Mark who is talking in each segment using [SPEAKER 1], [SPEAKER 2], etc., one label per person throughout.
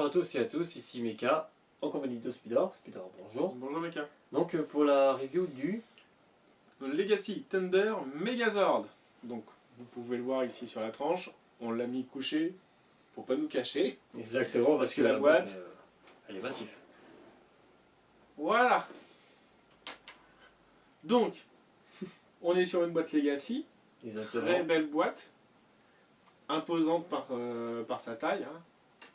[SPEAKER 1] à tous et à tous, ici Meka, en compagnie de Speeder. Speeder, bonjour.
[SPEAKER 2] Bonjour Meka.
[SPEAKER 1] Donc pour la review du...
[SPEAKER 2] Le Legacy Thunder Megazord. Donc vous pouvez le voir ici sur la tranche, on l'a mis couché pour pas nous cacher.
[SPEAKER 1] Exactement, parce que la boîte, elle est massive.
[SPEAKER 2] Voilà. Donc, on est sur une boîte Legacy,
[SPEAKER 1] Exactement.
[SPEAKER 2] très belle boîte, imposante par sa taille, hein.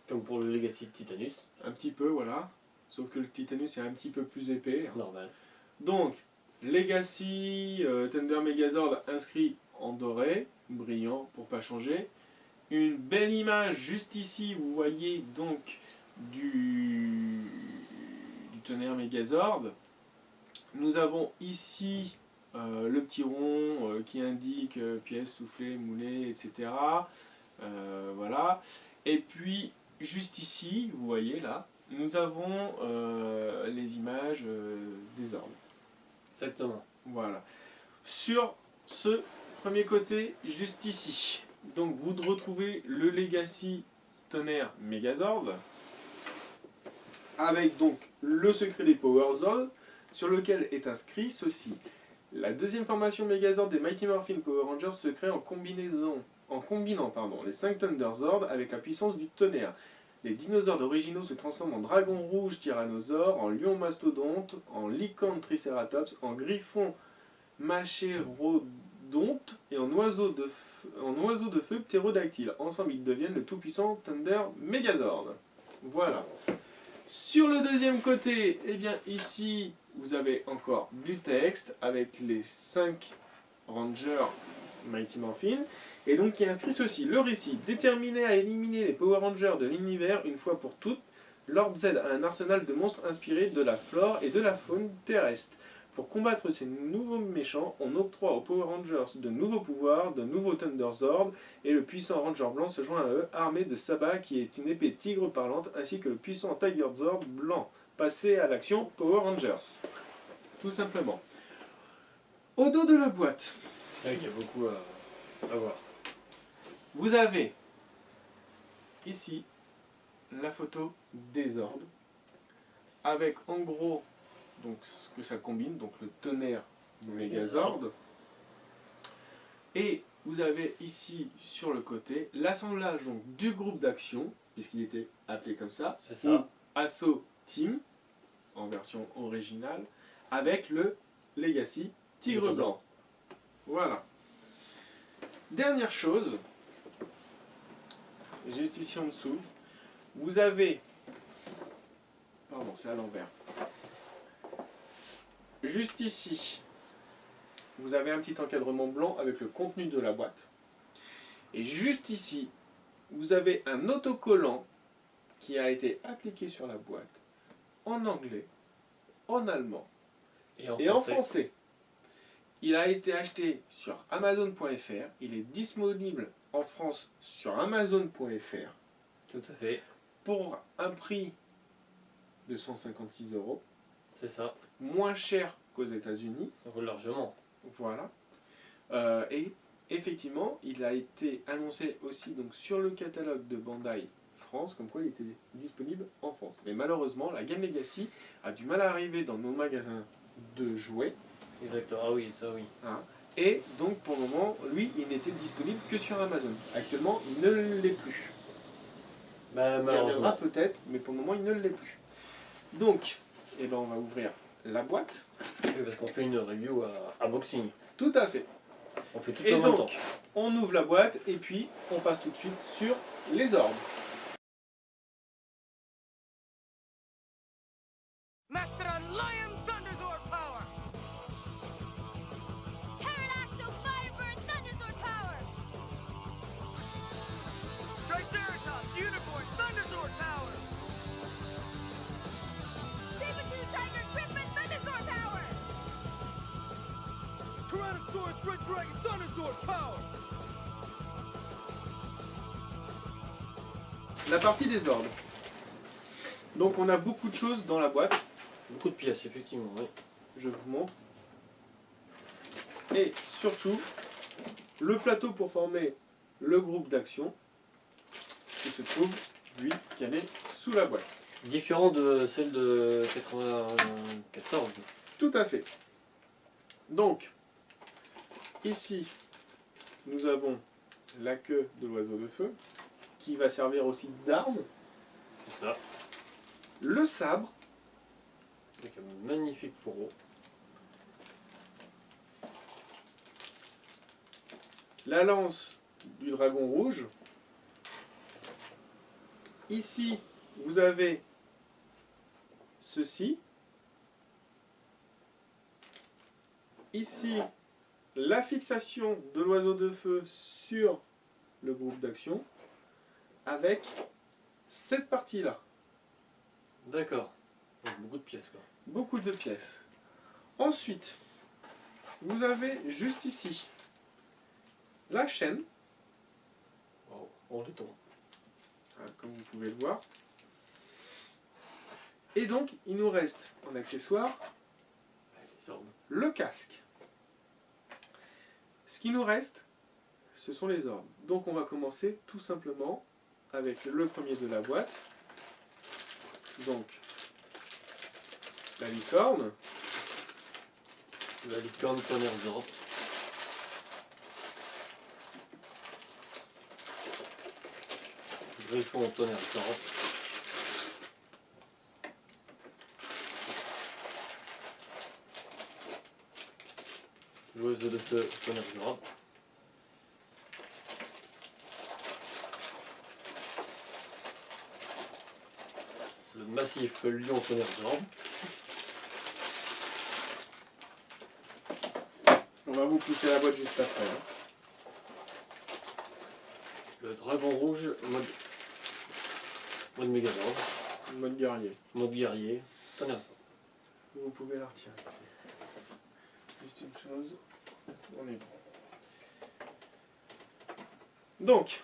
[SPEAKER 1] Comme pour le Legacy Titanus.
[SPEAKER 2] Un petit peu, voilà. Sauf que le Titanus est un petit peu plus épais, hein.
[SPEAKER 1] Normal.
[SPEAKER 2] Donc, Legacy Thunder Megazord inscrit en doré, brillant pour pas changer. Une belle image juste ici, vous voyez donc du tonnerre Megazord. Nous avons ici le petit rond qui indique pièces soufflées, moulées, etc. Voilà. Et puis, juste ici, vous voyez là, nous avons les images des ordres.
[SPEAKER 1] Exactement.
[SPEAKER 2] Voilà. Sur ce premier côté, juste ici, donc vous retrouvez le Legacy Tonnerre Megazord, avec donc le secret des Power Zones, sur lequel est inscrit ceci. La deuxième formation Megazord des Mighty Morphin Power Rangers se crée en combinant les 5 Thunderzords avec la puissance du tonnerre. Les dinosaures originaux se transforment en dragon rouge tyrannosaure, en lion mastodonte, en licorne tricératops, en griffon machérodonte et en oiseau de feu ptérodactyle. Ensemble, ils deviennent le tout-puissant Thunder Megazord. Voilà. Sur le deuxième côté, eh bien ici, vous avez encore du texte avec les 5 Rangers Mighty Morphin. Et donc il y a inscrit ceci. Le récit, déterminé à éliminer les Power Rangers de l'univers une fois pour toutes, Lord Z a un arsenal de monstres inspirés de la flore et de la faune terrestre. Pour combattre ces nouveaux méchants, on octroie aux Power Rangers de nouveaux pouvoirs, de nouveaux Thunderzords, et le puissant Ranger blanc se joint à eux, armé de sabbat qui est une épée tigre parlante, ainsi que le puissant Tigerzord blanc. Passez à l'action Power Rangers. Tout simplement. Au dos de la boîte,
[SPEAKER 1] Il y a beaucoup à voir.
[SPEAKER 2] vous avez ici la photo des ordres, avec en gros donc, ce que ça combine, donc le tonnerre Megazord. Et vous avez ici sur le côté l'assemblage du groupe d'action, puisqu'il était appelé comme ça,
[SPEAKER 1] C'est ça.
[SPEAKER 2] Asso Team, en version originale, avec le Legacy Tigre Blanc. Voilà. Dernière chose, juste ici en dessous, vous avez... Pardon, c'est à l'envers. Juste ici, vous avez un petit encadrement blanc avec le contenu de la boîte. Et juste ici, vous avez un autocollant qui a été appliqué sur la boîte en anglais, en allemand et en français. Il a été acheté sur Amazon.fr. Il est disponible en France sur Amazon.fr.
[SPEAKER 1] Tout à fait.
[SPEAKER 2] Pour un prix de 156 €.
[SPEAKER 1] C'est ça.
[SPEAKER 2] Moins cher qu'aux États-Unis.
[SPEAKER 1] Largement.
[SPEAKER 2] Voilà. Et effectivement, il a été annoncé aussi donc, sur le catalogue de Bandai France, comme quoi il était disponible en France. Mais malheureusement, la gamme Legacy a du mal à arriver dans nos magasins de jouets.
[SPEAKER 1] Exactement. Ah oui, ça oui.
[SPEAKER 2] Hein. Et donc pour le moment, lui, il n'était disponible que sur Amazon. Actuellement, il ne l'est plus.
[SPEAKER 1] Bah,
[SPEAKER 2] Il
[SPEAKER 1] malheureusement.
[SPEAKER 2] reviendra peut-être, mais pour le moment, il ne l'est plus. Donc, eh ben, on va ouvrir la boîte.
[SPEAKER 1] Oui, parce qu'on fait une review à unboxing.
[SPEAKER 2] Tout à fait.
[SPEAKER 1] On fait tout
[SPEAKER 2] Et
[SPEAKER 1] en même temps.
[SPEAKER 2] donc, on ouvre la boîte et puis on passe tout de suite sur les ordres.
[SPEAKER 3] Mastodon Lion Thunderzord Power! Pterodactyl Firebird Thunderzord Power! Triceratops Unicorn Thunderzord Power! Saber-tooth Tiger Griffin Thunderzord Power! Tyrannosaurus Red Dragon Thunderzord Power!
[SPEAKER 2] La partie des ordres. Donc on a beaucoup de choses dans la boîte.
[SPEAKER 1] Beaucoup de pièces, effectivement. Oui.
[SPEAKER 2] Je vous montre. Et surtout, le plateau pour former le groupe d'action qui se trouve, lui, calé sous la boîte.
[SPEAKER 1] Différent de celle de 94.
[SPEAKER 2] Tout à fait. Donc, ici, nous avons la queue de l'oiseau de feu, qui va servir aussi d'arme.
[SPEAKER 1] C'est ça.
[SPEAKER 2] Le sabre,
[SPEAKER 1] Avec un magnifique fourreau.
[SPEAKER 2] la lance du dragon rouge. Ici, vous avez ceci. Ici, la fixation de l'oiseau de feu sur le groupe d'action avec cette partie-là.
[SPEAKER 1] D'accord. Donc beaucoup de pièces quoi.
[SPEAKER 2] Beaucoup de pièces. Ensuite, vous avez juste ici la chaîne,
[SPEAKER 1] Wow. On le tombe.
[SPEAKER 2] comme vous pouvez le voir. Et donc, il nous reste en accessoire
[SPEAKER 1] Les ordres.
[SPEAKER 2] le casque. Ce qui nous reste, ce sont les ordres. Donc on va commencer tout simplement avec le premier de la boîte. Donc, la licorne,
[SPEAKER 1] La licorne tonnerre Zord. Griffon tonnerre Zord. L'oiseau de feu tonnerre Zord. Le massif lion tonnerre Zord.
[SPEAKER 2] on va vous pousser la boîte juste après. Hein.
[SPEAKER 1] Le dragon rouge mode Megazord.
[SPEAKER 2] Mode guerrier.
[SPEAKER 1] Mode guerrier tonnerre Zord.
[SPEAKER 2] Vous pouvez la retirer. C'est juste une chose. On est bon. Donc,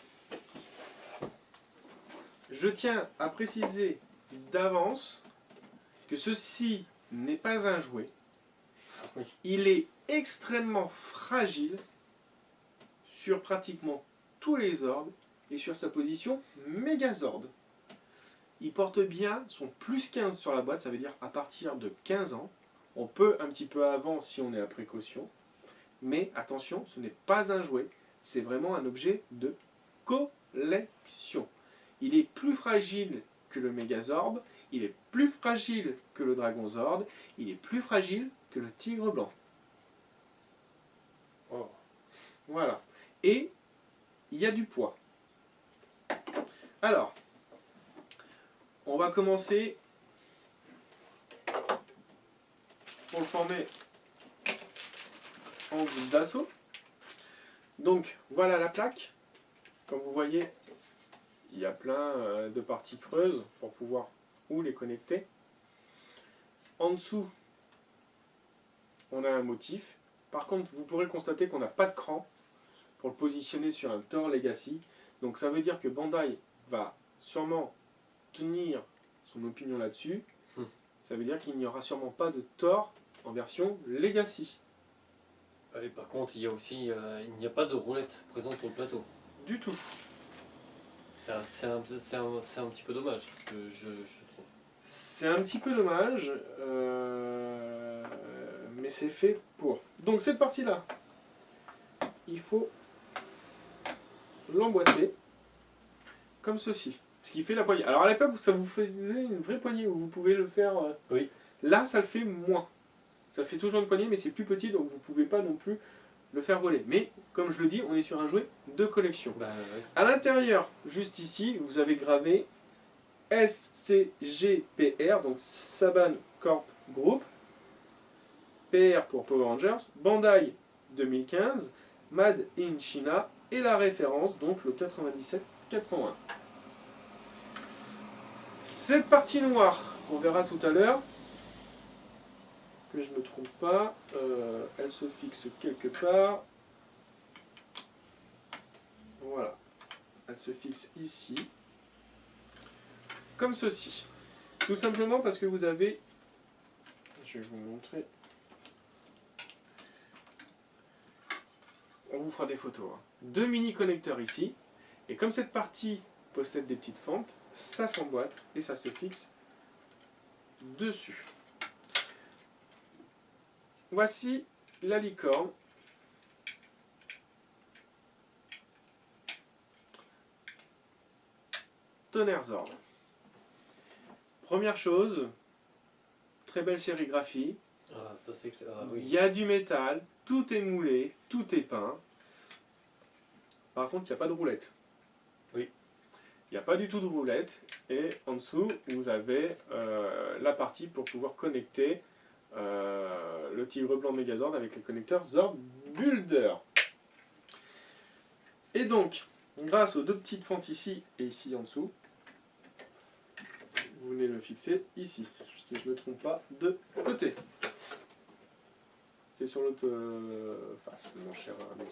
[SPEAKER 2] je tiens à préciser d'avance que ceci n'est pas un jouet.
[SPEAKER 1] Oui.
[SPEAKER 2] Il est extrêmement fragile sur pratiquement tous les ordres et sur sa position Megazord. Il porte bien son plus 15 sur la boîte, ça veut dire à partir de 15 ans. On peut un petit peu avant si on est à précaution. Mais attention, ce n'est pas un jouet, c'est vraiment un objet de collection. Il est plus fragile que le Megazord, il est plus fragile que le Dragonzord, il est plus fragile que le Tigre Blanc.
[SPEAKER 1] Oh.
[SPEAKER 2] Voilà. Et il y a du poids. Alors, on va commencer pour le former en groupe d'assaut. Donc, voilà la plaque. Comme vous voyez, il y a plein de parties creuses pour pouvoir où les connecter. En dessous, on a un motif. Par contre, vous pourrez constater qu'on n'a pas de cran pour le positionner sur un Thor Legacy. Donc ça veut dire que Bandai va sûrement tenir son opinion là-dessus. Ça veut dire qu'il n'y aura sûrement pas de Thor en version Legacy.
[SPEAKER 1] Et par contre, il y a aussi, il n'y a pas de roulette présente sur le plateau.
[SPEAKER 2] Du tout.
[SPEAKER 1] C'est un petit peu dommage, je trouve.
[SPEAKER 2] C'est un petit peu dommage, mais c'est fait pour. Donc cette partie-là, il faut l'emboîter comme ceci. Ce qui fait la poignée. Alors à l'époque, ça vous faisait une vraie poignée où vous pouvez le faire.
[SPEAKER 1] Oui.
[SPEAKER 2] Là, ça le fait moins. Ça fait toujours une poignée, mais c'est plus petit, donc vous ne pouvez pas non plus le faire voler. Mais comme je le dis, on est sur un jouet de collection.
[SPEAKER 1] Bah, ouais.
[SPEAKER 2] À l'intérieur, juste ici, vous avez gravé SCGPR, donc Saban Corp Group, PR pour Power Rangers, Bandai 2015, Made in China, et la référence, donc le 97-401. Cette partie noire, qu'on verra tout à l'heure, que je ne me trompe pas, elle se fixe quelque part. Voilà. Elle se fixe ici. Comme ceci. Tout simplement parce que vous avez... Je vais vous montrer. On vous fera des photos. Hein. Deux mini connecteurs ici. Et comme cette partie possède des petites fentes, ça s'emboîte et ça se fixe dessus. Voici la licorne. Tonnerre Zord. Première chose, très belle sérigraphie.
[SPEAKER 1] Ah, ça c'est clair. Ah,
[SPEAKER 2] Il
[SPEAKER 1] oui.
[SPEAKER 2] y a du métal, tout est moulé, tout est peint. Par contre, il n'y a pas de roulette.
[SPEAKER 1] Oui.
[SPEAKER 2] Il n'y a pas du tout de roulette. Et en dessous, vous avez la partie pour pouvoir connecter le Tigre Blanc Megazord avec le connecteur Zord Builder. Et donc, grâce aux deux petites fentes ici et ici en dessous, vous venez le fixer ici, si je ne me trompe pas, de côté. C'est sur l'autre face, mon cher ami.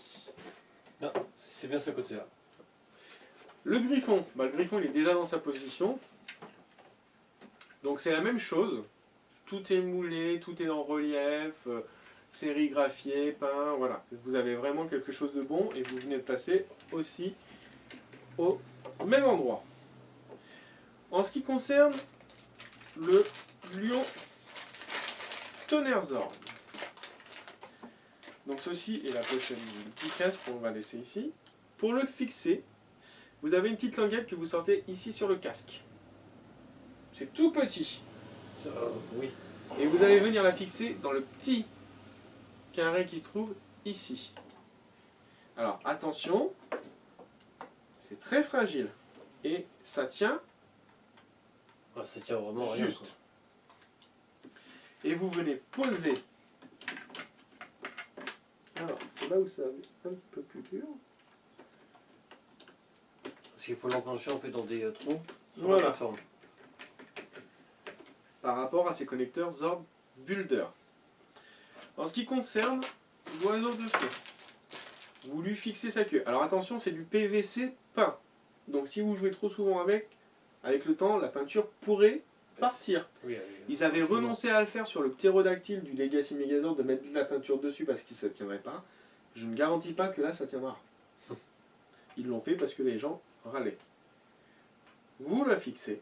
[SPEAKER 1] Non, c'est bien ce côté-là.
[SPEAKER 2] Le griffon, le griffon il est déjà dans sa position. Donc c'est la même chose. Tout est moulé, tout est en relief, sérigraphié, peint, voilà. Vous avez vraiment quelque chose de bon et vous venez le placer aussi au même endroit. En ce qui concerne le lion Tonnerre Zord. Donc ceci est la pochette du petit casque qu'on va laisser ici. Pour le fixer, vous avez une petite languette que vous sortez ici sur le casque. C'est tout petit.
[SPEAKER 1] Ça, oui.
[SPEAKER 2] Et vous allez venir la fixer dans le petit carré qui se trouve ici. Alors attention, c'est très fragile. Et ça tient
[SPEAKER 1] Ah, ça tient vraiment rien.
[SPEAKER 2] juste.
[SPEAKER 1] Quoi.
[SPEAKER 2] Et vous venez poser. Alors, c'est là où c'est un petit peu plus dur.
[SPEAKER 1] Parce qu'il faut l'enclencher un peu dans des trous sur
[SPEAKER 2] Voilà.
[SPEAKER 1] la plateforme.
[SPEAKER 2] Par rapport à ces connecteurs Zord Builder. En ce qui concerne l'oiseau de feu, vous lui fixez sa queue. Alors attention, c'est du PVC peint. Donc si vous jouez trop souvent avec le temps, la peinture pourrait partir.
[SPEAKER 1] Oui,
[SPEAKER 2] Ils avaient renoncé à le faire sur le ptérodactyle du Legacy Megazord, de mettre de la peinture dessus parce que ça ne tiendrait pas. Je ne garantis pas que là ça tiendra. Ils l'ont fait parce que les gens râlaient. Vous la fixez.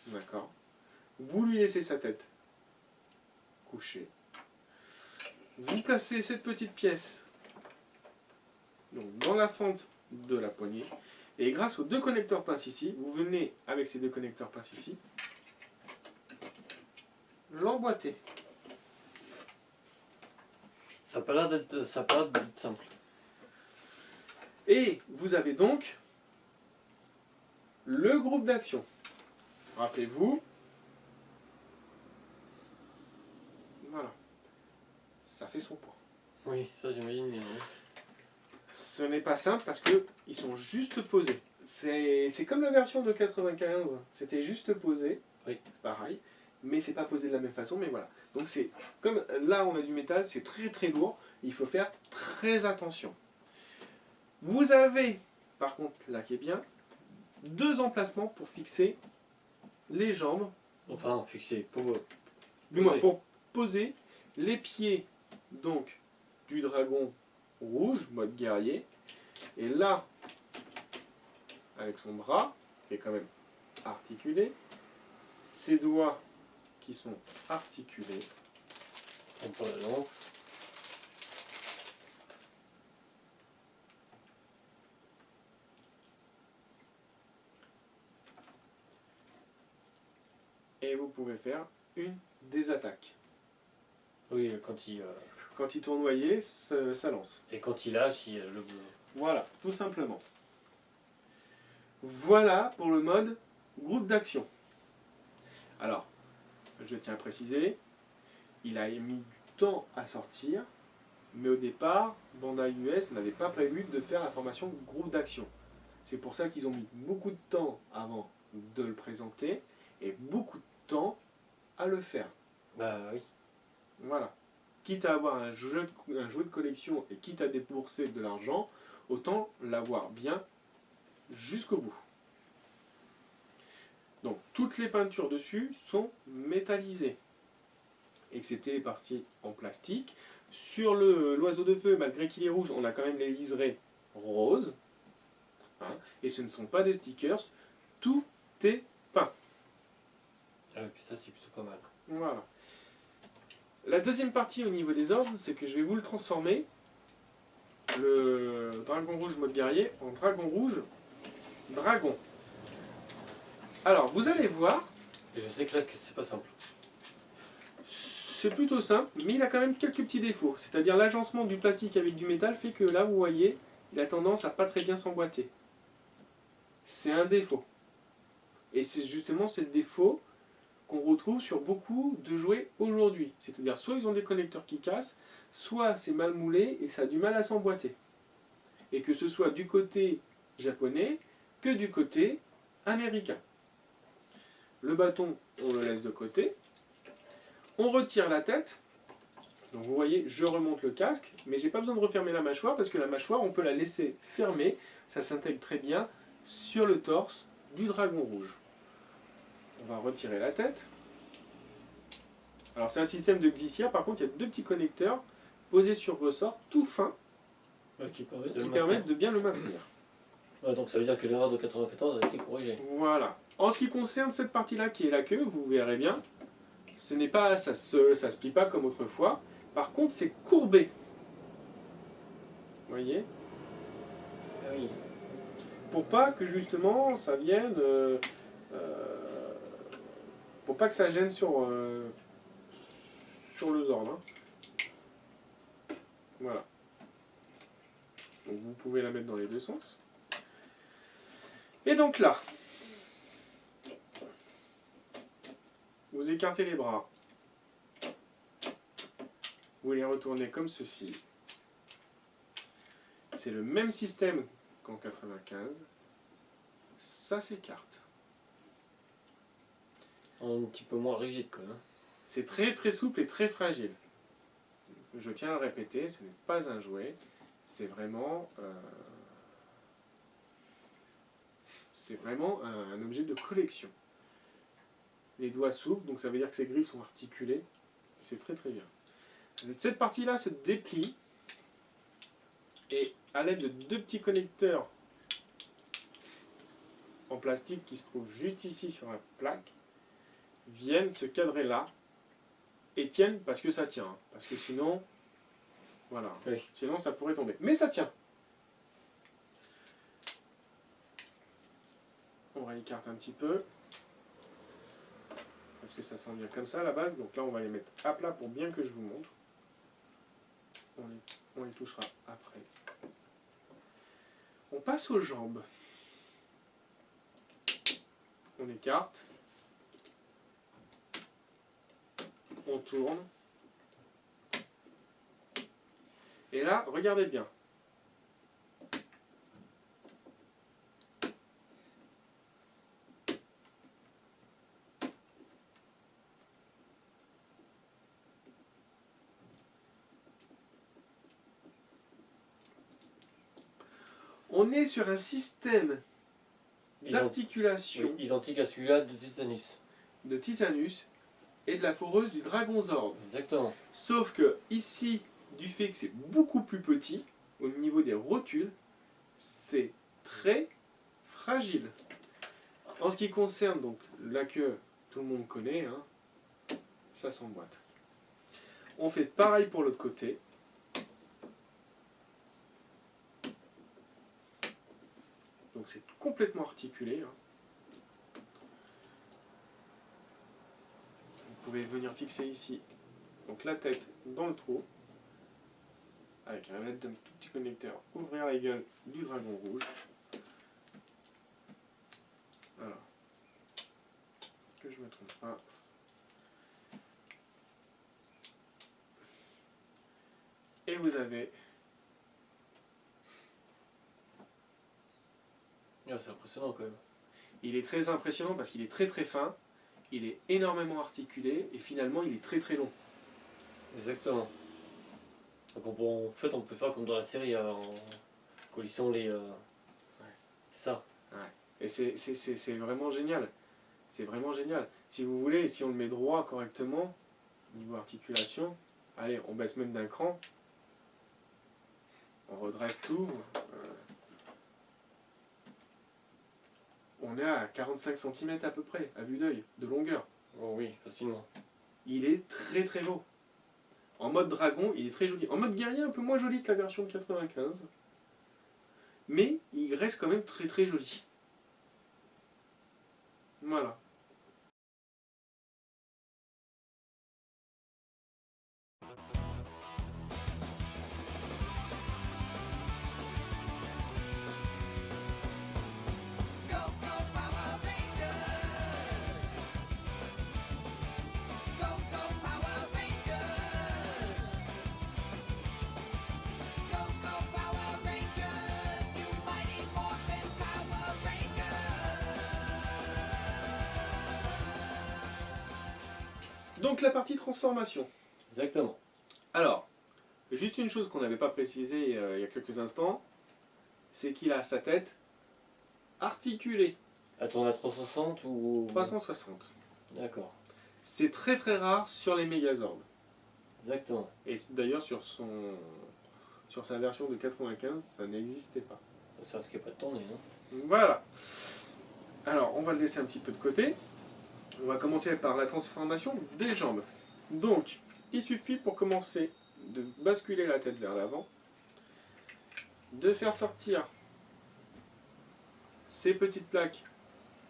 [SPEAKER 2] D'accord. Vous lui laissez sa tête couchée. Vous placez cette petite pièce donc, dans la fente de la poignée. Et grâce aux deux connecteurs pinces ici, vous venez avec ces deux connecteurs pinces ici l'emboîter.
[SPEAKER 1] ça n'a pas l'air d'être simple.
[SPEAKER 2] Et vous avez donc le groupe d'action. Rappelez-vous. Voilà. Ça fait son poids.
[SPEAKER 1] Oui, ça j'imagine bien. Oui.
[SPEAKER 2] Ce n'est pas simple parce que ils sont juste posés. C'est comme la version de 95. C'était juste posé.
[SPEAKER 1] Oui.
[SPEAKER 2] Pareil. Mais c'est pas posé de la même façon. Mais voilà. Donc c'est comme là on a du métal, c'est très très lourd. Il faut faire très attention. Vous avez, par contre, là qui est bien, deux emplacements pour fixer les jambes,
[SPEAKER 1] Enfin, fixé pour
[SPEAKER 2] du moins
[SPEAKER 1] poser.
[SPEAKER 2] pour poser les pieds donc du dragon rouge, mode guerrier, et là, avec son bras, qui est quand même articulé, ses doigts qui sont articulés,
[SPEAKER 1] on prend la lance.
[SPEAKER 2] et vous pouvez faire une des attaques.
[SPEAKER 1] Oui,
[SPEAKER 2] Quand il tournoyait, ça lance.
[SPEAKER 1] et quand il lâche, il le.
[SPEAKER 2] Voilà, tout simplement. Voilà pour le mode groupe d'action. Alors, je tiens à préciser, il a mis du temps à sortir, mais au départ, Bandai US n'avait pas prévu de faire la formation groupe d'action. C'est pour ça qu'ils ont mis beaucoup de temps avant de le présenter et beaucoup de temps à le faire.
[SPEAKER 1] Bah oui.
[SPEAKER 2] Voilà. Quitte à avoir un jouet de collection et quitte à débourser de l'argent, autant l'avoir bien jusqu'au bout. Donc toutes les peintures dessus sont métallisées, excepté les parties en plastique. Sur l'oiseau de feu, malgré qu'il est rouge, on a quand même les liserés roses. hein, et ce ne sont pas des stickers, tout est peint.
[SPEAKER 1] Ah, et puis ça, c'est plutôt pas mal.
[SPEAKER 2] Voilà. La deuxième partie au niveau des ordres, c'est que je vais vous le transformer, le dragon rouge mode guerrier, en dragon rouge dragon. Alors, vous allez voir,
[SPEAKER 1] Et je sais que là, que c'est pas simple.
[SPEAKER 2] c'est plutôt simple, mais il a quand même quelques petits défauts. C'est-à-dire l'agencement du plastique avec du métal fait que là, vous voyez, il a tendance à pas très bien s'emboîter. C'est un défaut. Et c'est justement c'est le défaut qu'on retrouve sur beaucoup de jouets aujourd'hui. C'est-à-dire soit ils ont des connecteurs qui cassent, soit c'est mal moulé et ça a du mal à s'emboîter. Et que ce soit du côté japonais que du côté américain. Le bâton, on le laisse de côté. On retire la tête. Donc vous voyez, je remonte le casque, mais j'ai pas besoin de refermer la mâchoire parce que la mâchoire, on peut la laisser fermée. Ça s'intègre très bien sur le torse du dragon rouge. On va retirer la tête. Alors c'est un système de glissière, par contre il y a deux petits connecteurs posés sur ressort, tout fins,
[SPEAKER 1] Ouais, qui permet de
[SPEAKER 2] qui
[SPEAKER 1] le
[SPEAKER 2] permettent
[SPEAKER 1] maintenir.
[SPEAKER 2] de bien le maintenir.
[SPEAKER 1] Ouais, donc ça veut dire que l'erreur de 94 a été corrigée.
[SPEAKER 2] Voilà. En ce qui concerne cette partie-là qui est la queue, vous verrez bien, ce n'est pas, ça se plie pas comme autrefois. Par contre c'est courbé. Vous voyez?
[SPEAKER 1] Ah oui.
[SPEAKER 2] Pour pas que justement ça vienne, pour pas que ça gêne sur le Zord. Hein. Voilà. Donc vous pouvez la mettre dans les deux sens. Et donc là, vous écartez les bras. Vous les retournez comme ceci. C'est le même système qu'en 95. Ça s'écarte.
[SPEAKER 1] Un petit peu moins rigide quand même.
[SPEAKER 2] C'est très très souple et très fragile. Je tiens à le répéter, ce n'est pas un jouet. C'est vraiment un objet de collection. Les doigts s'ouvrent, donc ça veut dire que ces griffes sont articulées. C'est très très bien. Cette partie-là se déplie et à l'aide de deux petits connecteurs en plastique qui se trouvent juste ici sur la plaque, viennent se cadrer là et tiennent parce que ça tient. Hein. Parce que sinon, voilà,
[SPEAKER 1] Oui.
[SPEAKER 2] sinon ça pourrait tomber. Mais ça tient. On réécarte un petit peu. Parce que ça sent bien comme ça à la base. Donc là, on va les mettre à plat pour bien que je vous montre. On les touchera après. On passe aux jambes. On écarte. On tourne. Et là, regardez bien. On est sur un système d'articulation
[SPEAKER 1] Oui, identique à celui-là de Titanus.
[SPEAKER 2] de Titanus et de la foreuse du Dragon Zord.
[SPEAKER 1] Exactement.
[SPEAKER 2] Sauf que ici, du fait que c'est beaucoup plus petit, au niveau des rotules, c'est très fragile. En ce qui concerne donc la queue, tout le monde connaît, hein, ça s'emboîte. On fait pareil pour l'autre côté. Donc c'est complètement articulé. Hein. Vous pouvez venir fixer ici donc la tête dans le trou. Avec un l'aide d'un tout petit connecteur, ouvrir la gueule du dragon rouge. Voilà. Que je ne me trompe pas. Et vous avez
[SPEAKER 1] Ah, c'est impressionnant quand même.
[SPEAKER 2] il est très impressionnant parce qu'il est très très fin, il est énormément articulé et finalement il est très très long.
[SPEAKER 1] Exactement. Donc en fait, on peut faire comme dans la série, en collissant les... C'est ça.
[SPEAKER 2] Et c'est vraiment génial. C'est vraiment génial. Si vous voulez, si on le met droit correctement, niveau articulation, allez, on baisse même d'un cran, on redresse tout. on est à 45 cm à peu près, à vue d'œil, de longueur.
[SPEAKER 1] Oh oui, facilement.
[SPEAKER 2] Il est très très beau. En mode dragon, il est très joli. En mode guerrier, un peu moins joli que la version de 95. Mais il reste quand même très très joli. Voilà.
[SPEAKER 4] Go, go, Power Rangers! Go, go, Power Rangers! Go, go, Power Rangers! You mighty Morphin Power Rangers!
[SPEAKER 2] Donc la partie transformation.
[SPEAKER 1] Exactement.
[SPEAKER 2] Alors, juste une chose qu'on n'avait pas précisé il y a quelques instants, c'est qu'il a sa tête articulée,
[SPEAKER 1] Elle tourne à 360 ou...
[SPEAKER 2] 360.
[SPEAKER 1] D'accord.
[SPEAKER 2] C'est très très rare sur les Megazords.
[SPEAKER 1] Exactement.
[SPEAKER 2] Et d'ailleurs sur sa version de 95, ça n'existait pas.
[SPEAKER 1] Ça risquait pas de tourner. Hein.
[SPEAKER 2] Voilà. Alors, on va le laisser un petit peu de côté. On va commencer par la transformation des jambes. Donc, il suffit pour commencer de basculer la tête vers l'avant, de faire sortir ces petites plaques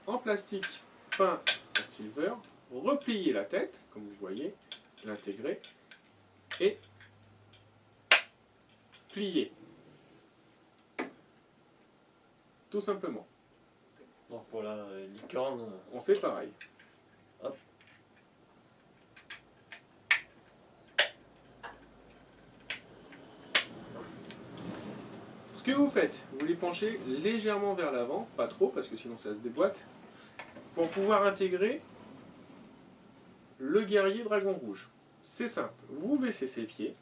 [SPEAKER 2] en plastique peint en silver, replier la tête, comme vous voyez, l'intégrer, et plier. Tout simplement.
[SPEAKER 1] Donc pour la licorne,
[SPEAKER 2] On fait pareil.
[SPEAKER 1] Hop.
[SPEAKER 2] Ce que vous faites, vous les penchez légèrement vers l'avant, pas trop parce que sinon ça se déboîte, pour pouvoir intégrer le guerrier dragon rouge. C'est simple, vous baissez ses pieds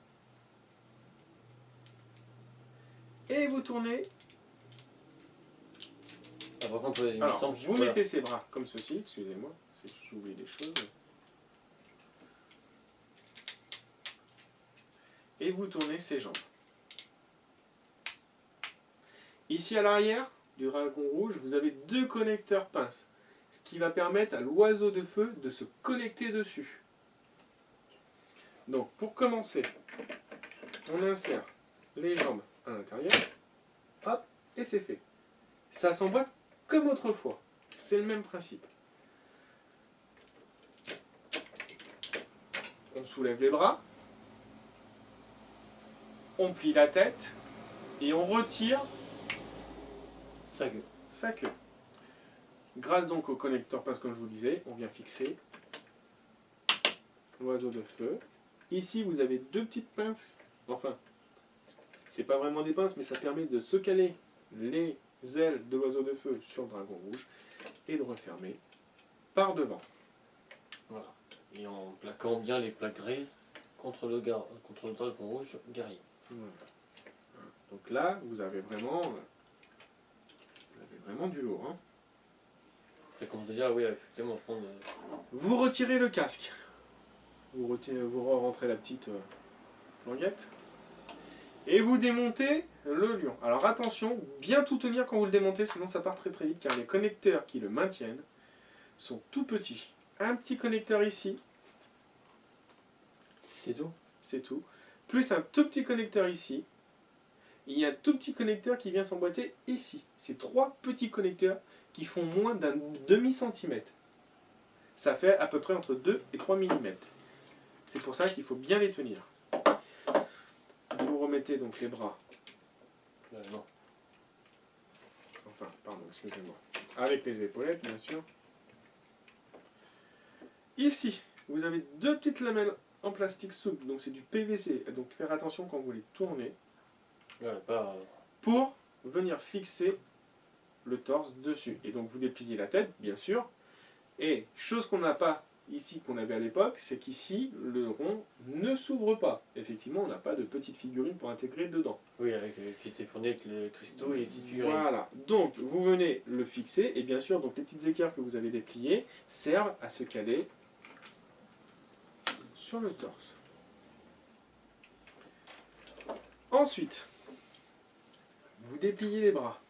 [SPEAKER 2] et vous tournez.
[SPEAKER 1] ah, par contre, ouais, il me
[SPEAKER 2] Alors,
[SPEAKER 1] semble qu'il
[SPEAKER 2] vous
[SPEAKER 1] faut...
[SPEAKER 2] mettez ses bras comme ceci, excusez-moi, j'oublie des choses. Et vous tournez ses jambes. Ici à l'arrière du dragon rouge, vous avez deux connecteurs pinces, ce qui va permettre à l'oiseau de feu de se connecter dessus. Donc pour commencer, on insère les jambes à l'intérieur, hop, et c'est fait. Ça s'emboîte comme autrefois, c'est le même principe. On soulève les bras, on plie la tête et on retire
[SPEAKER 1] sa queue.
[SPEAKER 2] sa queue. Grâce donc au connecteur pince comme je vous disais, on vient fixer l'oiseau de feu. Ici vous avez deux petites pinces, enfin c'est pas vraiment des pinces mais ça permet de se caler les ailes de l'oiseau de feu sur le dragon rouge et de refermer par devant.
[SPEAKER 1] Voilà. Et en plaquant bien les plaques grises contre le dragon rouge guerrier.
[SPEAKER 2] Voilà. Donc là vous avez vraiment du lourd. Hein.
[SPEAKER 1] Ça commence déjà, oui, effectivement, à prendre...
[SPEAKER 2] Vous retirez le casque. Vous rentrez la petite languette. Et vous démontez le lion. Alors attention, bien tout tenir quand vous le démontez, sinon ça part très très vite, car les connecteurs qui le maintiennent sont tout petits. Un petit connecteur ici,
[SPEAKER 1] C'est tout.
[SPEAKER 2] c'est tout. Plus un tout petit connecteur ici. Il y a un tout petit connecteur qui vient s'emboîter ici. C'est trois petits connecteurs qui font moins d'un demi-centimètre. Ça fait à peu près entre 2 et 3 mm. C'est pour ça qu'il faut bien les tenir. Vous remettez donc les bras.
[SPEAKER 1] Non.
[SPEAKER 2] Enfin, pardon, excusez-moi. Avec les épaulettes, bien sûr. Ici, vous avez deux petites lamelles en plastique souple. Donc c'est du PVC. Donc faire attention quand vous les tournez.
[SPEAKER 1] Ouais, pas...
[SPEAKER 2] Pour venir fixer le torse dessus. Et donc vous dépliez la tête, bien sûr. Et chose qu'on n'a pas ici, qu'on avait à l'époque, c'est qu'ici, le rond ne s'ouvre pas. Effectivement, on n'a pas de petite figurine pour intégrer dedans.
[SPEAKER 1] Oui, avec, qui était fourni avec les cristaux et les petites figurines.
[SPEAKER 2] Voilà. Donc vous venez le fixer. Et bien sûr, donc les petites équerres que vous avez dépliées servent à se caler sur le torse. Ensuite, vous dépliez les bras.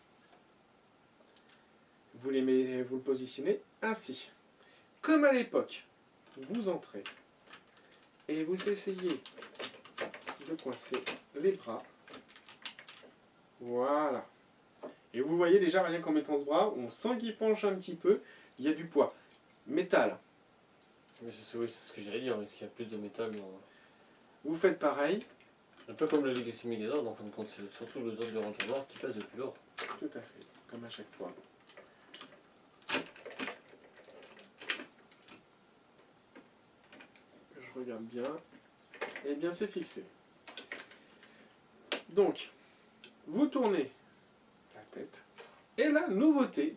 [SPEAKER 2] vous le positionnez ainsi. Comme à l'époque, vous entrez et vous essayez de coincer les bras. Voilà. Et vous voyez déjà, rien qu'en mettant ce bras, on sent qu'il penche un petit peu, il y a du poids. Métal.
[SPEAKER 1] Mais oui, c'est ce que j'allais dire, est-ce qu'il y a plus de métal dans...
[SPEAKER 2] Vous faites pareil.
[SPEAKER 1] Un peu comme le Legacy Megazord, en fin de compte, c'est surtout le Zord de Ranger Noir qui passe de plus lourd.
[SPEAKER 2] Tout à fait, comme à chaque fois. Je regarde bien. Eh bien, c'est fixé. Donc, vous tournez la tête. Et la nouveauté,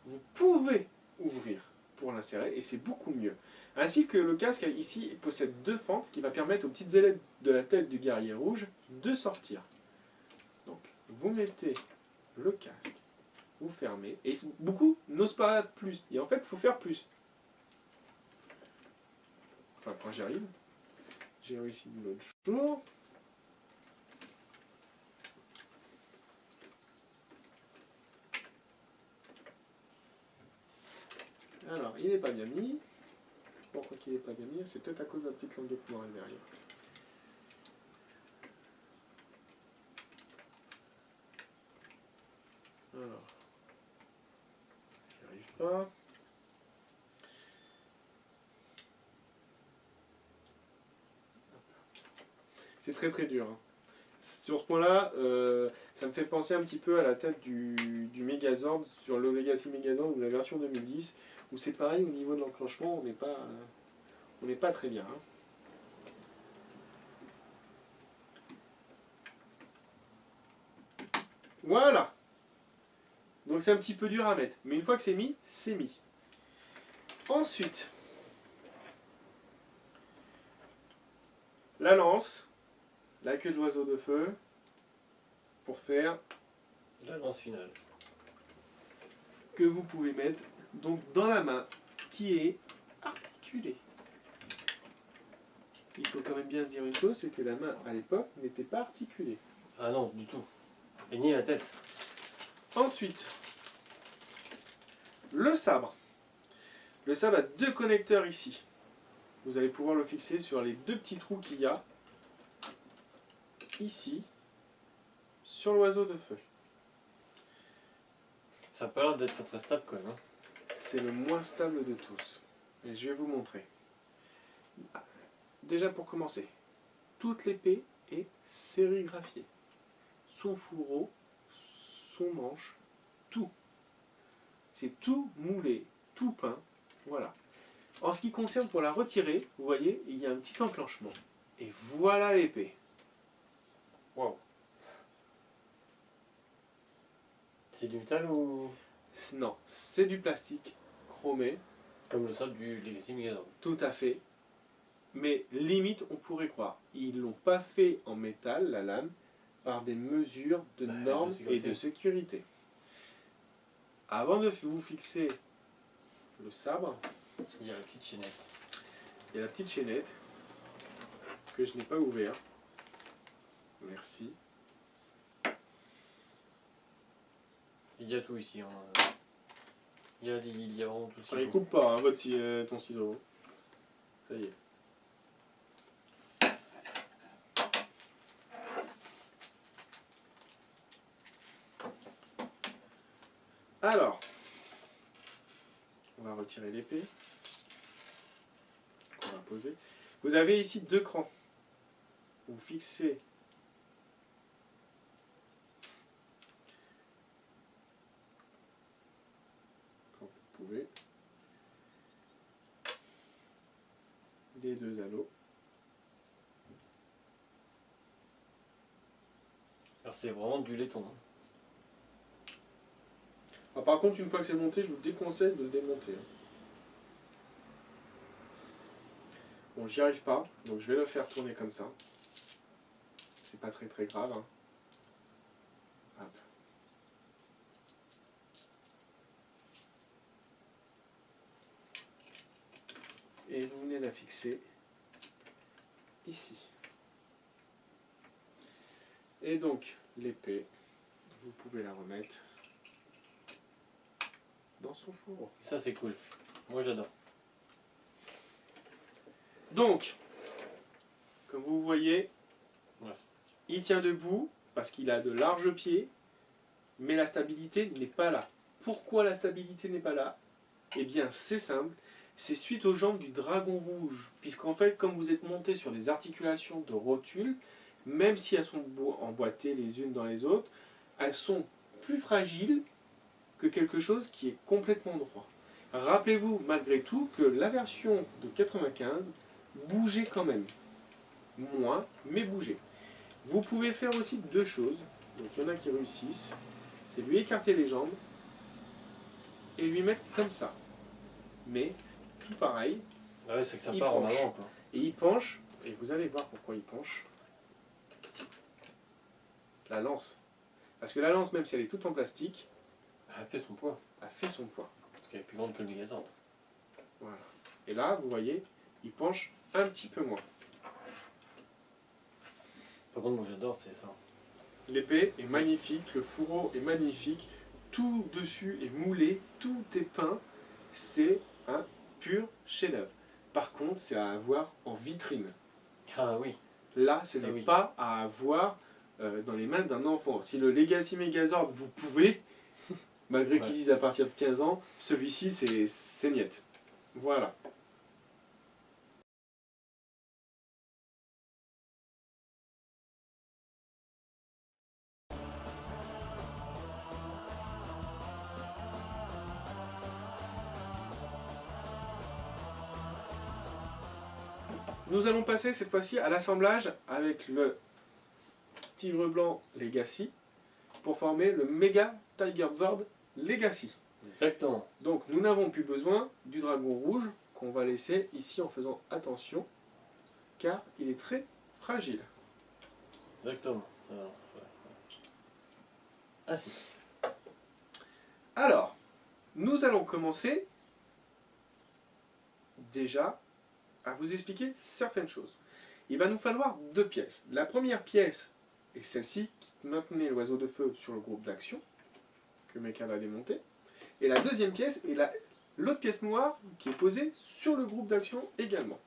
[SPEAKER 2] vous pouvez ouvrir pour l'insérer et c'est beaucoup mieux. Ainsi que le casque ici possède 2 fentes, ce qui va permettre aux petites ailettes de la tête du guerrier rouge de sortir. Donc, vous mettez le casque, vous fermez, et beaucoup n'osent pas plus. Et en fait, il faut faire plus. Enfin, quand j'y arrive, j'ai réussi de l'autre jour. Alors, il n'est pas bien mis. Pourquoi qu'il n'est pas bien mis? C'est peut-être à cause de la petite lampe de couleur derrière. Alors, j'y arrive pas. C'est très très dur. Hein. Sur ce point-là, ça me fait penser un petit peu à la tête du Megazord sur le Legacy Megazord ou la version 2010, où c'est pareil au niveau de l'enclenchement, on n'est pas très bien. Hein. Voilà. Donc c'est un petit peu dur à mettre, mais une fois que c'est mis, c'est mis. Ensuite, la lance, la queue de l'oiseau de feu, pour faire
[SPEAKER 1] La lance finale.
[SPEAKER 2] que vous pouvez mettre donc dans la main qui est articulée. Il faut quand même bien se dire une chose, c'est que la main à l'époque n'était pas articulée.
[SPEAKER 1] Ah non, du tout. Et ni la tête.
[SPEAKER 2] Ensuite, le sabre. Le sabre a 2 connecteurs ici. Vous allez pouvoir le fixer sur les 2 petits trous qu'il y a ici sur l'oiseau de feu.
[SPEAKER 1] Ça n'a pas l'air d'être très stable quand même. Hein.
[SPEAKER 2] C'est le moins stable de tous. Et je vais vous montrer. Déjà pour commencer, toute l'épée est sérigraphiée. Son fourreau, son manche, tout. C'est tout moulé, tout peint. Voilà. En ce qui concerne pour la retirer, vous voyez, il y a un petit enclenchement. Et voilà l'épée.
[SPEAKER 1] Waouh. C'est du métal ou
[SPEAKER 2] Non, c'est du plastique chromé,
[SPEAKER 1] comme le sable du Legacy Megazord?
[SPEAKER 2] tout à fait. Mais limite, on pourrait croire. Ils l'ont pas fait en métal, la lame, par des mesures de normes et de sécurité. Avant de vous fixer le sabre,
[SPEAKER 1] Il y a la petite chaînette.
[SPEAKER 2] il y a la petite chaînette que je n'ai pas ouvert. Merci.
[SPEAKER 1] Il y a tout ici. Hein. Il y a vraiment tout
[SPEAKER 2] Ça ne
[SPEAKER 1] ici.
[SPEAKER 2] coupe pas, hein, ton ciseau. Ça y est. Alors, on va retirer l'épée qu'on va poser. Vous avez ici 2 crans. Vous fixez quand vous pouvez les 2 anneaux.
[SPEAKER 1] Alors c'est vraiment du laiton. Hein.
[SPEAKER 2] Ah, par contre, une fois que c'est monté, je vous déconseille de le démonter. Hein. Bon, j'y arrive pas, donc je vais le faire tourner comme ça. C'est pas très très grave. Hein. Hop. Et vous venez la fixer ici. Et donc, l'épée, vous pouvez la remettre son fourreau.
[SPEAKER 1] Ça c'est cool. Moi j'adore.
[SPEAKER 2] Donc, comme vous voyez,
[SPEAKER 1] Ouais.
[SPEAKER 2] il tient debout parce qu'il a de larges pieds, mais la stabilité n'est pas là. Pourquoi la stabilité n'est pas là? Eh bien, c'est simple, c'est suite aux jambes du dragon rouge. Puisqu'en fait, comme vous êtes monté sur des articulations de rotule, même si elles sont emboîtées les unes dans les autres, elles sont plus fragiles que quelque chose qui est complètement droit. Rappelez-vous malgré tout que la version de 95 bougeait quand même. Moins, mais bougeait. Vous pouvez faire aussi deux choses. Donc il y en a qui réussissent. C'est lui écarter les jambes et lui mettre comme ça. Mais tout pareil.
[SPEAKER 1] Ah ouais, c'est que ça
[SPEAKER 2] Il
[SPEAKER 1] part en
[SPEAKER 2] penche.
[SPEAKER 1] avant quoi.
[SPEAKER 2] Et il penche. Et vous allez voir pourquoi il penche. La lance. Parce que la lance, même si elle est toute en plastique,
[SPEAKER 1] Elle fait son poids.
[SPEAKER 2] a fait son poids.
[SPEAKER 1] Parce qu'elle est plus grande que le Megazord.
[SPEAKER 2] Voilà. Et là, vous voyez, il penche un petit peu moins.
[SPEAKER 1] Par contre, moi j'adore, c'est ça.
[SPEAKER 2] L'épée est magnifique, le fourreau est magnifique, tout dessus est moulé, tout est peint. C'est un pur chef-d'œuvre. Par contre, c'est à avoir en vitrine.
[SPEAKER 1] Ah oui.
[SPEAKER 2] Là, ce
[SPEAKER 1] Ça,
[SPEAKER 2] n'est
[SPEAKER 1] oui.
[SPEAKER 2] pas à avoir dans les mains d'un enfant. Si le Legacy Megazord, vous pouvez, malgré
[SPEAKER 1] Ouais.
[SPEAKER 2] qu'ils disent à partir de 15 ans, celui-ci, c'est niette. Voilà. Nous allons passer cette fois-ci à l'assemblage avec le Tigre Blanc Legacy pour former le Mega Tiger Zord Legacy.
[SPEAKER 1] Exactement.
[SPEAKER 2] Donc nous n'avons plus besoin du dragon rouge qu'on va laisser ici en faisant attention car il est très fragile.
[SPEAKER 1] Exactement. Alors, ouais. Ah si.
[SPEAKER 2] Alors, nous allons commencer déjà à vous expliquer certaines choses. Il va nous falloir deux pièces. La première pièce est celle-ci qui maintenait l'oiseau de feu sur le groupe d'action que Mecha va démonter. Et la deuxième pièce est l'autre pièce noire qui est posée sur le groupe d'action également.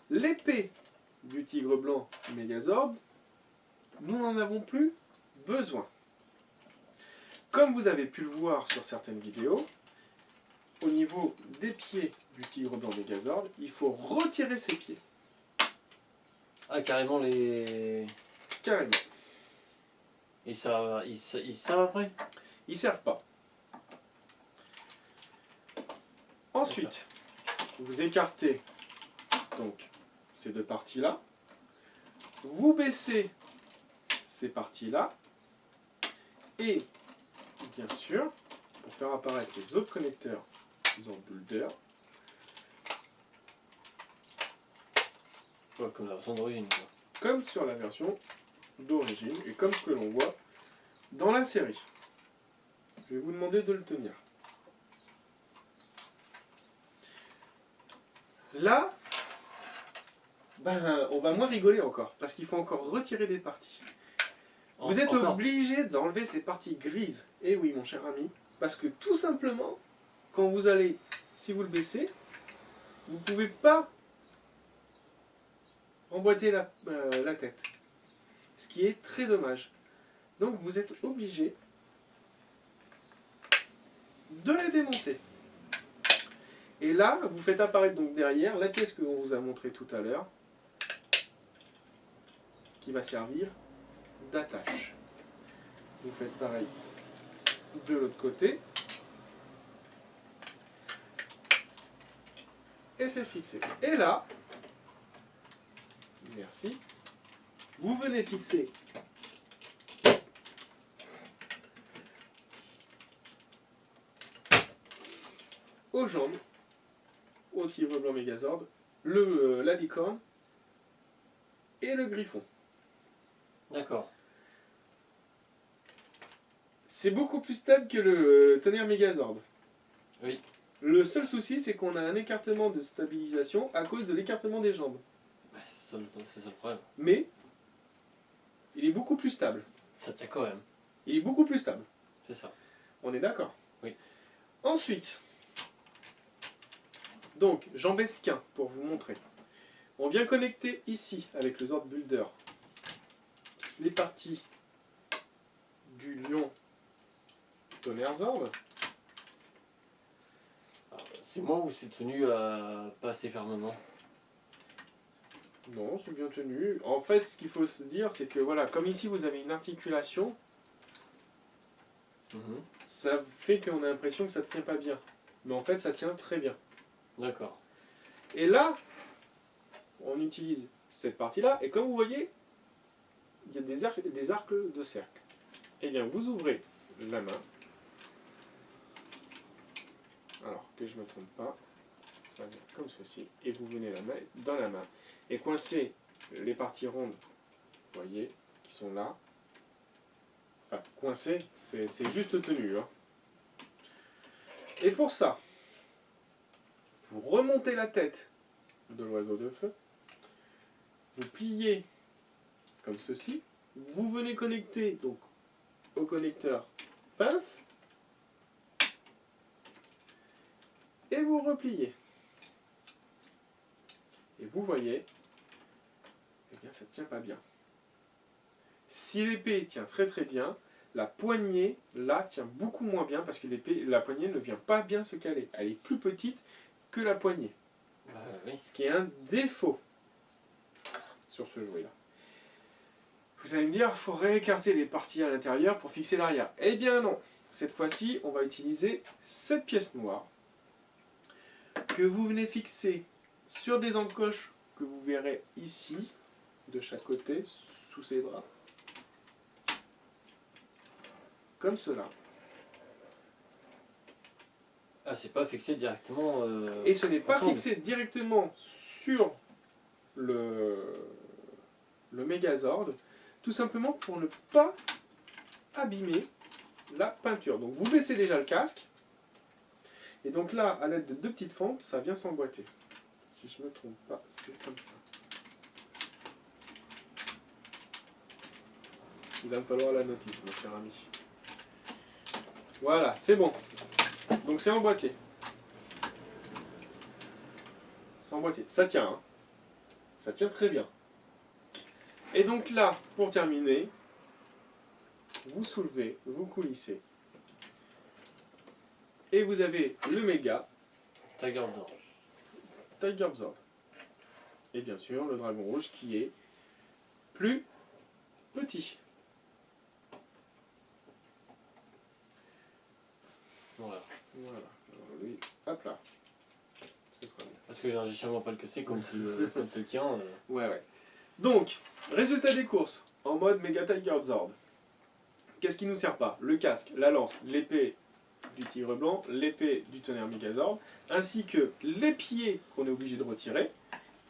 [SPEAKER 2] L'épée du tigre blanc Megazord, nous n'en avons plus besoin. Comme vous avez pu le voir sur certaines vidéos, au niveau des pieds du tigre blanc Megazord, il faut retirer ses pieds,
[SPEAKER 1] Ah carrément les.
[SPEAKER 2] carrément.
[SPEAKER 1] Et ça. Ils servent après.
[SPEAKER 2] Ils ne servent pas. Ensuite, vous écartez donc ces deux parties-là. Vous baissez ces parties-là. Et, bien sûr, pour faire apparaître les autres connecteurs en boulder,
[SPEAKER 1] Ouais, comme la version d'origine quoi.
[SPEAKER 2] comme sur la version d'origine et comme ce que l'on voit dans la série. Je vais vous demander de le tenir. Là, ben, on va moins rigoler encore, parce qu'il faut encore retirer des parties. Vous êtes
[SPEAKER 1] Encore.
[SPEAKER 2] obligé d'enlever ces parties grises. Eh oui, mon cher ami, parce que tout simplement, quand vous allez, si vous le baissez, vous ne pouvez pas emboîter la tête. Ce qui est très dommage. Donc vous êtes obligé de les démonter. Et là, vous faites apparaître donc derrière la pièce que l'on vous a montrée tout à l'heure, qui va servir d'attache. Vous faites pareil de l'autre côté. Et c'est fixé. Et là, merci, vous venez fixer aux jambes, au tigre blanc Megazord, la licorne et le griffon.
[SPEAKER 1] D'accord.
[SPEAKER 2] C'est beaucoup plus stable que le tonnerre Megazord.
[SPEAKER 1] Oui.
[SPEAKER 2] Le seul souci, c'est qu'on a un écartement de stabilisation à cause de l'écartement des jambes.
[SPEAKER 1] Ouais, c'est ça le problème.
[SPEAKER 2] Mais, il est beaucoup plus stable.
[SPEAKER 1] Ça tient quand même.
[SPEAKER 2] Il est beaucoup plus stable.
[SPEAKER 1] C'est ça.
[SPEAKER 2] On est d'accord?
[SPEAKER 1] Oui.
[SPEAKER 2] Ensuite, donc j'en baisse qu'un pour vous montrer. On vient connecter ici avec le Zord Builder les parties du lion Tonnerre Zord.
[SPEAKER 1] C'est moi ou c'est tenu pas assez fermement?
[SPEAKER 2] Non, c'est bien tenu. En fait, ce qu'il faut se dire, c'est que voilà, comme ici vous avez une articulation,
[SPEAKER 1] Mhm.
[SPEAKER 2] ça fait qu'on a l'impression que ça ne tient pas bien. Mais en fait, ça tient très bien.
[SPEAKER 1] D'accord.
[SPEAKER 2] Et là, on utilise cette partie-là, et comme vous voyez, il y a des arcs de cercle. Eh bien, vous ouvrez la main. Alors, que je ne me trompe pas, ça vient comme ceci, et vous venez la main dans la main, et coincez les parties rondes, vous voyez, qui sont là. Enfin, coincées, c'est juste tenu. Hein. Et pour ça, vous remontez la tête de l'oiseau de feu, vous pliez comme ceci, vous venez connecter donc au connecteur pince et vous repliez. Et vous voyez, eh bien ça ne tient pas bien. Si l'épée tient très très bien, la poignée là tient beaucoup moins bien parce que la poignée ne vient pas bien se caler. Elle est plus petite que la poignée.
[SPEAKER 1] Bah oui.
[SPEAKER 2] Ce qui est un défaut sur ce jouet-là. Vous allez me dire, il faut réécarter les parties à l'intérieur pour fixer l'arrière. Eh bien non. Cette fois-ci, on va utiliser cette pièce noire que vous venez fixer sur des encoches que vous verrez ici, de chaque côté, sous ces bras. Comme cela.
[SPEAKER 1] Ah, c'est pas fixé directement.
[SPEAKER 2] Et ce n'est pas
[SPEAKER 1] ensemble.
[SPEAKER 2] fixé directement sur le Megazord, tout simplement pour ne pas abîmer la peinture. Donc vous baissez déjà le casque, et donc là, à l'aide de deux petites fentes, ça vient s'emboîter. Si je ne me trompe pas, c'est comme ça. Il va me falloir la notice, mon cher ami. Voilà, c'est bon. Donc c'est emboîté. C'est emboîté. Ça tient, hein. Ça tient très bien. Et donc là, pour terminer, vous soulevez, vous coulissez. Et vous avez le méga
[SPEAKER 1] Tiger Zord.
[SPEAKER 2] Tiger Zord. Et bien sûr, le dragon rouge qui est plus petit.
[SPEAKER 1] Voilà.
[SPEAKER 2] Voilà. Alors lui, hop là. Ce sera bien.
[SPEAKER 1] Parce que j'ai sûrement pas le cassé comme c'est le tien.
[SPEAKER 2] Ouais, ouais. Donc, résultat des courses en mode Mega Tiger Zord. Qu'est-ce qui nous sert pas? Le casque, la lance, l'épée du tigre blanc, l'épée du tonnerre Megazord, ainsi que les pieds qu'on est obligé de retirer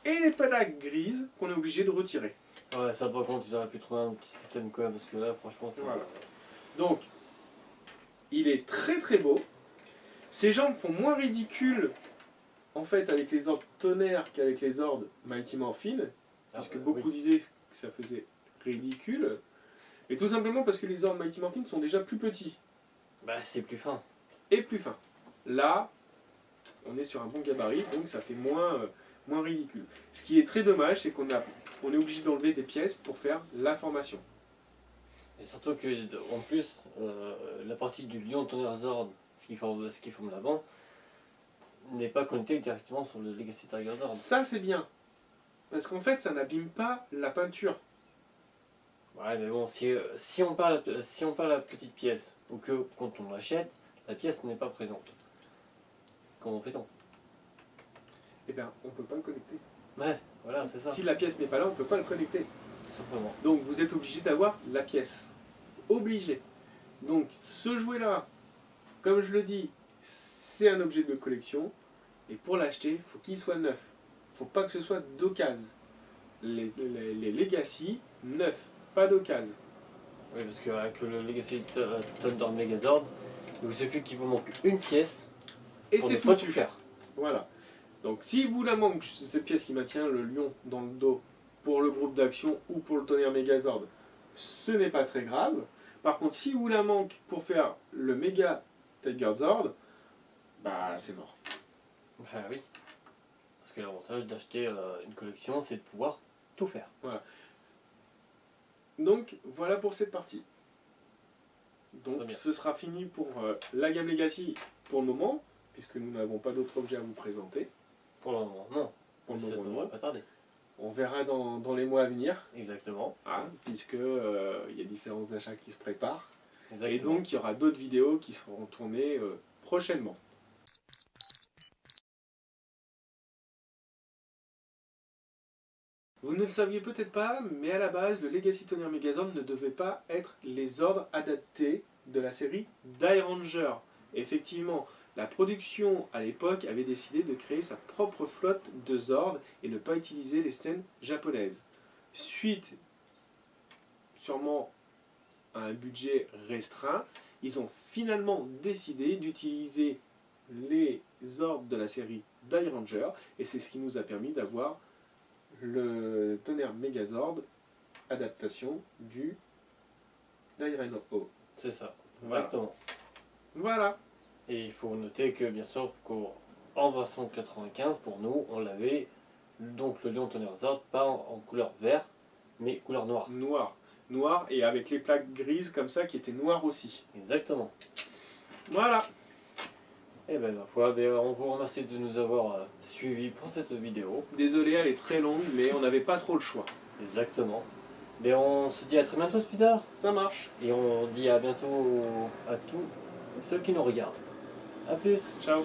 [SPEAKER 2] et les plaques grises qu'on est obligé de retirer.
[SPEAKER 1] Ouais, ça par contre, ils auraient pu trouver un petit système quand même, parce que là, franchement, c'est.
[SPEAKER 2] Voilà. Donc, il est très très beau. Ses jambes font moins ridicules en fait avec les ordres tonnerre qu'avec les ordres Mighty Morphin,
[SPEAKER 1] Ah,
[SPEAKER 2] puisque
[SPEAKER 1] bah,
[SPEAKER 2] beaucoup
[SPEAKER 1] oui.
[SPEAKER 2] disaient que ça faisait ridicule. Et tout simplement parce que les ordres Mighty Morphin sont déjà plus petits
[SPEAKER 1] Bah, c'est plus fin.
[SPEAKER 2] et plus fins. Là, on est sur un bon gabarit, donc ça fait moins ridicule. Ce qui est très dommage, c'est qu'on est obligé d'enlever des pièces pour faire la formation.
[SPEAKER 1] Et surtout que, en plus, la partie du lion tonnerre Zord, ce qui forme l'avant, n'est pas connectée directement sur le Legacy Tiger Zord.
[SPEAKER 2] Ça, c'est bien. Parce qu'en fait, ça n'abîme pas la peinture.
[SPEAKER 1] Ouais, mais bon, si on parle la petite pièce, ou que quand on l'achète, la pièce n'est pas présente. Comment fait-on?
[SPEAKER 2] Eh bien, on ne peut pas le connecter.
[SPEAKER 1] Ouais, voilà, c'est ça.
[SPEAKER 2] Si la pièce n'est pas là, on ne peut pas le connecter.
[SPEAKER 1] Tout simplement.
[SPEAKER 2] Donc, vous êtes obligé d'avoir la pièce. Obligé. Donc, ce jouet-là, comme je le dis, c'est un objet de collection. Et pour l'acheter, il faut qu'il soit neuf. Il ne faut pas que ce soit d'occasion. Les Legacy, neuf, pas d'occasion.
[SPEAKER 1] Oui, parce qu'avec le Legacy Thunder Megazord, il vous suffit qu'il vous manque une pièce
[SPEAKER 2] Et
[SPEAKER 1] pour
[SPEAKER 2] c'est
[SPEAKER 1] ne pas tout
[SPEAKER 2] foutu.
[SPEAKER 1] faire.
[SPEAKER 2] Voilà. Donc si vous la manque, cette pièce qui maintient le lion dans le dos pour le groupe d'action ou pour le tonnerre Megazord, ce n'est pas très grave. Par contre, si vous la manque pour faire le Mega Tiger Zord, bah c'est mort.
[SPEAKER 1] Bah oui. Parce que l'avantage d'acheter une collection, c'est de pouvoir tout faire.
[SPEAKER 2] Donc voilà pour cette partie.
[SPEAKER 1] Très
[SPEAKER 2] Donc
[SPEAKER 1] bien.
[SPEAKER 2] ce sera fini pour la gamme Legacy pour le moment, puisque nous n'avons pas d'autres objets à vous présenter.
[SPEAKER 1] Pour le moment, non.
[SPEAKER 2] Pour le
[SPEAKER 1] Mais ça
[SPEAKER 2] moment,
[SPEAKER 1] devrait
[SPEAKER 2] non.
[SPEAKER 1] pas tarder.
[SPEAKER 2] On verra dans les mois à venir,
[SPEAKER 1] Exactement.
[SPEAKER 2] puisque il y a différents achats qui se préparent.
[SPEAKER 1] Exactement.
[SPEAKER 2] Et donc il y aura d'autres vidéos qui seront tournées prochainement. Vous ne le saviez peut-être pas, mais à la base, le Legacy Tonnerre Megazord ne devait pas être les ordres adaptés de la série Die Ranger. Effectivement, la production à l'époque avait décidé de créer sa propre flotte de Zord et ne pas utiliser les scènes japonaises. Suite, sûrement à un budget restreint, ils ont finalement décidé d'utiliser les ordres de la série Die Ranger et c'est ce qui nous a permis d'avoir le Tonnerre Megazord adaptation du Dairen O.
[SPEAKER 1] C'est ça.
[SPEAKER 2] Voilà.
[SPEAKER 1] Exactement.
[SPEAKER 2] Voilà,
[SPEAKER 1] Et il faut noter que, bien sûr, en version 95, pour nous, on l'avait, donc le Lion Tonnerre Zord, pas en couleur vert, mais couleur noire.
[SPEAKER 2] noir. Noir et avec les plaques grises comme ça qui étaient noires aussi.
[SPEAKER 1] Exactement.
[SPEAKER 2] Voilà,
[SPEAKER 1] Et ben ma foi, on vous remercie de nous avoir suivis pour cette vidéo.
[SPEAKER 2] désolé, elle est très longue, mais on n'avait pas trop le choix.
[SPEAKER 1] Exactement. Mais on se dit à très bientôt, Spider.
[SPEAKER 2] Ça marche.
[SPEAKER 1] Et on dit à bientôt à tous ceux qui nous regardent. A plus.
[SPEAKER 2] Ciao.